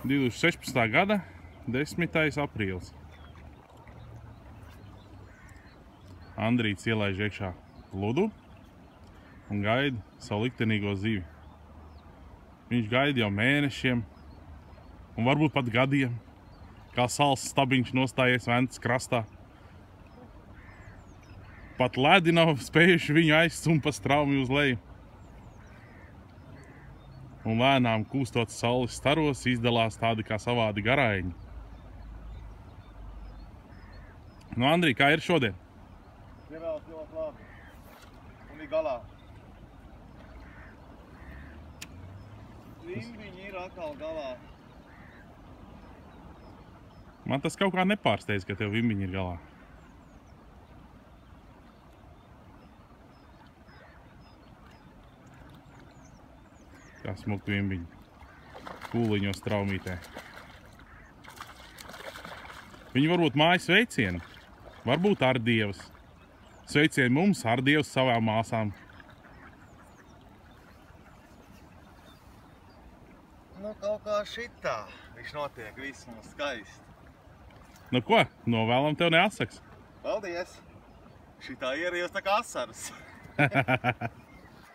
2016. gada 10. aprīlis. Andrīts ielaiž iekšā ludu un gaida savu liktenīgo zivi. Viņš gaida jau mēnešiem un varbūt pat gadiem, kā sals stabiņš nostājies Ventas krastā. Pat ledi nav spējuši viņu aizstumt pa straumi uz leju. Un lēnām kūstot saules staros izdalās tādi kā savādi garaiņi. Nu, Andrij, kā ir šodien? Ievēlas ļoti labi. Un ir galā. Vimbiņi ir atkal galā. Man tas kaut kā nepārsteidz, ka tev vimbiņi ir galā. Kā smukt vimbiņi. Kūliņos traumītē. Viņi varbūt mājas sveicieni. Varbūt ardievas. Sveicieni mums, ardievas savām māsām. Nu, kaut kā šitā. Viņš notiek viss mums skaisti. Nu ko, novēlam tev neasaks. Paldies! Šitā ierījos tā kā asaras.